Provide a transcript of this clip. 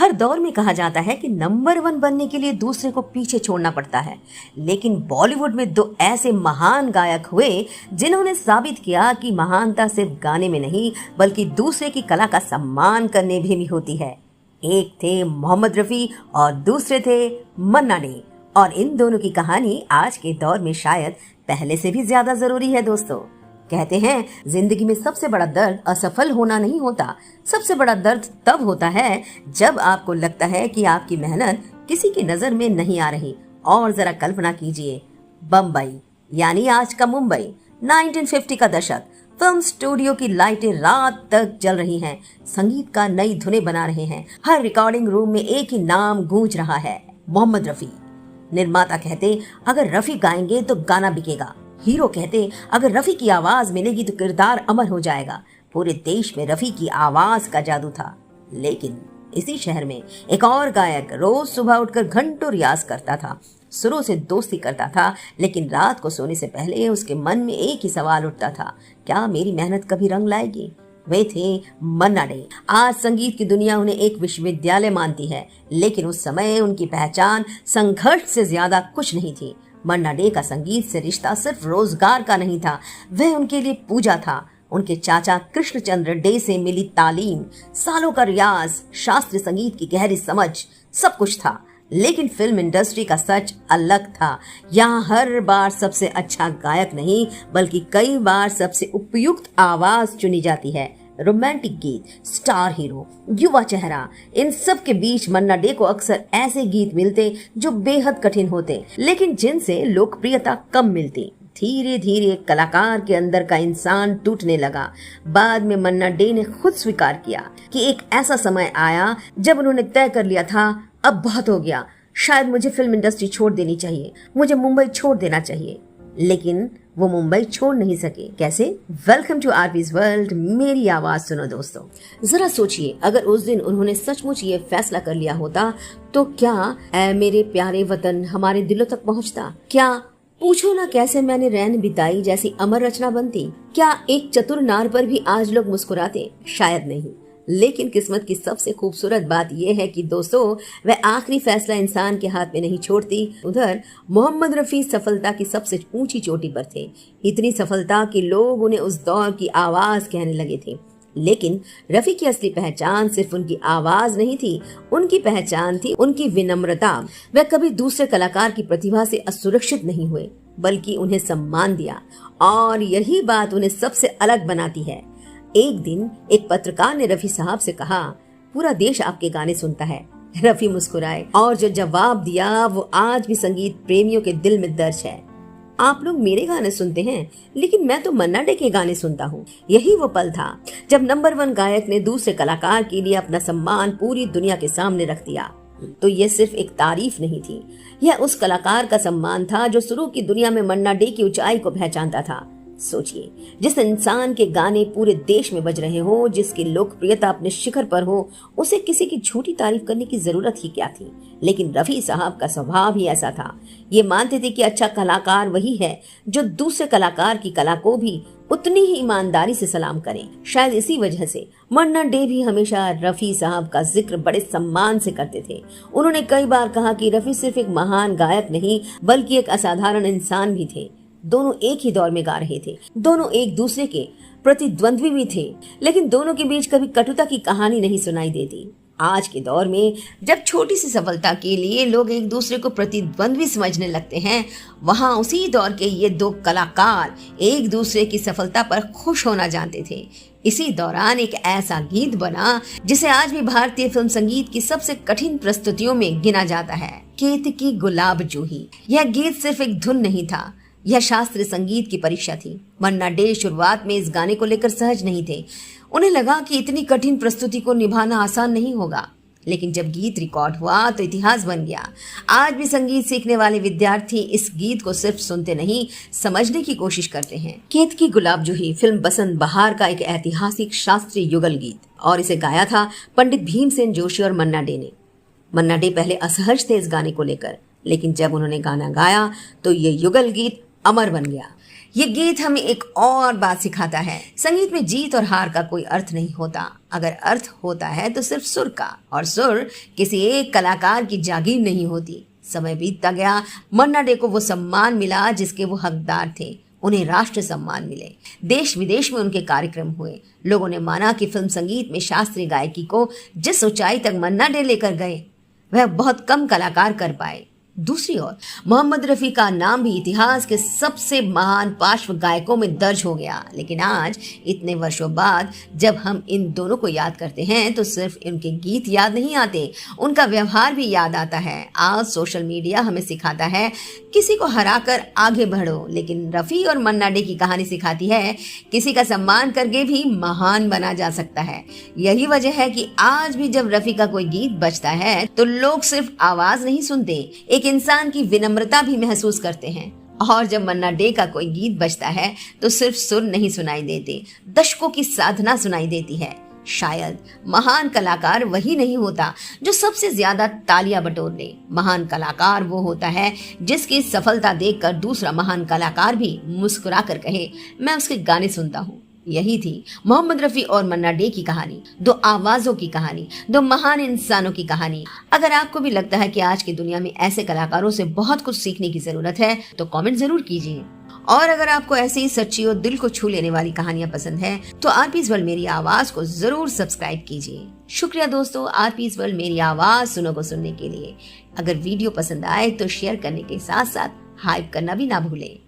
हर दौर में कहा जाता है कि नंबर 1 बनने के लिए दूसरे को पीछे छोड़ना पड़ता है, लेकिन बॉलीवुड में 2 ऐसे महान गायक हुए जिन्होंने साबित किया कि महानता सिर्फ गाने में नहीं बल्कि दूसरे की कला का सम्मान करने में भी होती है। एक थे मोहम्मद रफ़ी और दूसरे थे मन्ना डे, और इन दोनों की कहानी आज के दौर में शायद पहले से भी ज्यादा जरूरी है। दोस्तों, कहते हैं जिंदगी में सबसे बड़ा दर्द असफल होना नहीं होता, सबसे बड़ा दर्द तब होता है जब आपको लगता है कि आपकी मेहनत किसी की नजर में नहीं आ रही। और जरा कल्पना कीजिए, बम्बई यानी आज का मुंबई, 1950 का दशक, फिल्म स्टूडियो की लाइटें रात तक जल रही हैं, संगीतकार नई धुनें बना रहे हैं, हर रिकॉर्डिंग रूम में एक ही नाम गूंज रहा है, मोहम्मद रफ़ी। निर्माता कहते अगर रफ़ी गाएंगे तो गाना बिकेगा, हीरो कहते अगर रफ़ी की आवाज मिलेगी तो किरदार अमर हो जाएगा। पूरे देश में रफ़ी की आवाज का जादू था। लेकिन इसी शहर में एक और गायक रोज सुबह उठकर घंटों रियाज करता था, सुरों से दोस्ती करता था, लेकिन रात को सोने से पहले उसके मन में एक ही सवाल उठता था, क्या मेरी मेहनत कभी रंग लाएगी? वे थे मन्ना डे। आज संगीत की दुनिया उन्हें एक विश्वविद्यालय मानती है, लेकिन उस समय उनकी पहचान संघर्ष से ज्यादा कुछ नहीं थी। मन्ना डे का संगीत से रिश्ता सिर्फ रोजगार का नहीं था, वह उनके लिए पूजा था। उनके चाचा कृष्णचंद्र डे से मिली तालीम, सालों का रियाज, शास्त्रीय संगीत की गहरी समझ, सब कुछ था। लेकिन फिल्म इंडस्ट्री का सच अलग था। यहाँ हर बार सबसे अच्छा गायक नहीं बल्कि कई बार सबसे उपयुक्त आवाज चुनी जाती है। रोमांटिक गीत, स्टार हीरो, युवा चेहरा, इन सब के बीच मन्ना डे को अक्सर ऐसे गीत मिलते जो बेहद कठिन होते, लेकिन जिनसे लोकप्रियता कम मिलती। धीरे धीरे कलाकार के अंदर का इंसान टूटने लगा। बाद में मन्ना डे ने खुद स्वीकार किया कि एक ऐसा समय आया जब उन्होंने तय कर लिया था, अब बहुत हो गया, शायद मुझे फिल्म इंडस्ट्री छोड़ देनी चाहिए, मुझे मुंबई छोड़ देना चाहिए। लेकिन वो मुंबई छोड़ नहीं सके। कैसे? वेलकम टू आरपीज वर्ल्ड, मेरी आवाज सुनो दोस्तों। जरा सोचिए, अगर उस दिन उन्होंने सचमुच ये फैसला कर लिया होता तो क्या ऐ मेरे प्यारे वतन हमारे दिलों तक पहुंचता? क्या पूछो ना कैसे मैंने रैन बिताई जैसी अमर रचना बनती? क्या एक चतुर नार पर भी आज लोग मुस्कुराते? शायद नहीं। लेकिन किस्मत की सबसे खूबसूरत बात यह है कि दोस्तों, वह आखिरी फैसला इंसान के हाथ में नहीं छोड़ती। उधर मोहम्मद रफ़ी सफलता की सबसे ऊंची चोटी पर थे, इतनी सफलता कि लोग उन्हें उस दौर की आवाज कहने लगे थे। लेकिन रफ़ी की असली पहचान सिर्फ उनकी आवाज नहीं थी, उनकी पहचान थी उनकी विनम्रता। वह कभी दूसरे कलाकार की प्रतिभा से असुरक्षित नहीं हुए, बल्कि उन्हें सम्मान दिया, और यही बात उन्हें सबसे अलग बनाती है। एक दिन एक पत्रकार ने रफ़ी साहब से कहा, पूरा देश आपके गाने सुनता है। रफ़ी मुस्कुराए और जो जवाब दिया वो आज भी संगीत प्रेमियों के दिल में दर्ज है। आप लोग मेरे गाने सुनते हैं, लेकिन मैं तो मन्ना डे के गाने सुनता हूँ। यही वो पल था जब नंबर 1 गायक ने दूसरे कलाकार के लिए अपना सम्मान पूरी दुनिया के सामने रख दिया। तो यह सिर्फ एक तारीफ नहीं थी, यह उस कलाकार का सम्मान था जो शुरू की दुनिया में मन्ना डे की ऊंचाई को पहचानता था। सोचिए, जिस इंसान के गाने पूरे देश में बज रहे हो, जिसकी लोकप्रियता अपने शिखर पर हो, उसे किसी की झूठी तारीफ करने की जरूरत ही क्या थी? लेकिन रफ़ी साहब का स्वभाव ही ऐसा था। ये मानते थे कि अच्छा कलाकार वही है जो दूसरे कलाकार की कला को भी उतनी ही ईमानदारी से सलाम करें। शायद इसी वजह से मन्ना डे भी हमेशा रफ़ी साहब का जिक्र बड़े सम्मान से करते थे। उन्होंने कई बार कहा कि रफ़ी सिर्फ एक महान गायक नहीं बल्कि एक असाधारण इंसान भी थे। दोनों एक ही दौर में गा रहे थे, दोनों एक दूसरे के प्रतिद्वंद्वी भी थे, लेकिन दोनों के बीच कभी कटुता की कहानी नहीं सुनाई देती। आज के दौर में जब छोटी सी सफलता के लिए लोग एक दूसरे को प्रतिद्वंद्वी समझने लगते हैं, वहां उसी दौर के ये 2 कलाकार एक दूसरे की सफलता पर खुश होना जानते थे। इसी दौरान एक ऐसा गीत बना जिसे आज भी भारतीय फिल्म संगीत की सबसे कठिन प्रस्तुतियों में गिना जाता है, केतकी गुलाब जूही। यह गीत सिर्फ एक धुन नहीं था, यह शास्त्रीय संगीत की परीक्षा थी। मन्ना डे शुरुआत में इस गाने को लेकर सहज नहीं थे। उन्हें लगा कि इतनी कठिन प्रस्तुति को निभाना आसान नहीं होगा, लेकिन जब गीत रिकॉर्ड हुआ तो इतिहास बन गया। आज भी संगीत सीखने वाले विद्यार्थी इस गीत को सिर्फ सुनते नहीं, समझने की कोशिश करते हैं। केतकी गुलाब जूही फिल्म बसंत बहार का एक ऐतिहासिक शास्त्रीय युगल गीत, और इसे गाया था पंडित भीमसेन जोशी और मन्ना डे ने। मन्ना डे पहले असहज थे इस गाने को लेकर, लेकिन जब उन्होंने गाना गाया तो ये युगल गीत अमर बन गया। ये गीत हमें एक और बात सिखाता है, संगीत में जीत और हार का कोई अर्थ नहीं होता। अगर अर्थ होता है तो सिर्फ सुर का, और सुर किसी एक कलाकार की जागीर नहीं होती। समय बीतता गया, मन्ना डे को वो सम्मान मिला जिसके वो हकदार थे। उन्हें राष्ट्र सम्मान मिले, देश विदेश में उनके कार्यक्रम हुए। लोगों ने माना कि फिल्म संगीत में शास्त्रीय गायकी को जिस ऊंचाई तक मन्ना डे लेकर गए वह बहुत कम कलाकार कर पाए। दूसरी ओर मोहम्मद रफ़ी का नाम भी इतिहास के सबसे महान पार्श्व गायकों में दर्ज हो गया। लेकिन आज इतने वर्षों बाद जब हम इन दोनों को याद करते हैं तो सिर्फ इनके गीत याद नहीं आते, उनका व्यवहार भी याद आता है। आज सोशल मीडिया हमें सिखाता है किसी को हराकर आगे बढ़ो, लेकिन रफ़ी और मन्ना डे की कहानी सिखाती है किसी का सम्मान करके भी महान बना जा सकता है। यही वजह है कि आज भी जब रफ़ी का कोई गीत बजता है तो लोग सिर्फ आवाज नहीं सुनते, एक इंसान की विनम्रता भी महसूस करते हैं। और जब मन्ना डे का कोई गीत बजता है तो सिर्फ सुर नहीं सुनाई देते, दशकों की साधना सुनाई देती है। शायद महान कलाकार वही नहीं होता जो सबसे ज्यादा तालियां बटोर ले। महान कलाकार वो होता है जिसकी सफलता देखकर दूसरा महान कलाकार भी मुस्कुरा कर कहे, मैं उसके गाने सुनता हूँ। यही थी मोहम्मद रफ़ी और मन्ना डे की कहानी, दो आवाजों की कहानी, दो महान इंसानों की कहानी। अगर आपको भी लगता है कि आज की दुनिया में ऐसे कलाकारों से बहुत कुछ सीखने की जरूरत है तो कमेंट जरूर कीजिए। और अगर आपको ऐसी ही सच्ची और दिल को छू लेने वाली कहानियां पसंद है तो आरपीज वर्ल्ड मेरी आवाज को जरूर सब्सक्राइब कीजिए। शुक्रिया दोस्तों, आरपीज वर्ल्ड मेरी आवाज सुनने के लिए। अगर वीडियो पसंद आए तो शेयर करने के साथ साथ हाइप करना भी ना भूलें।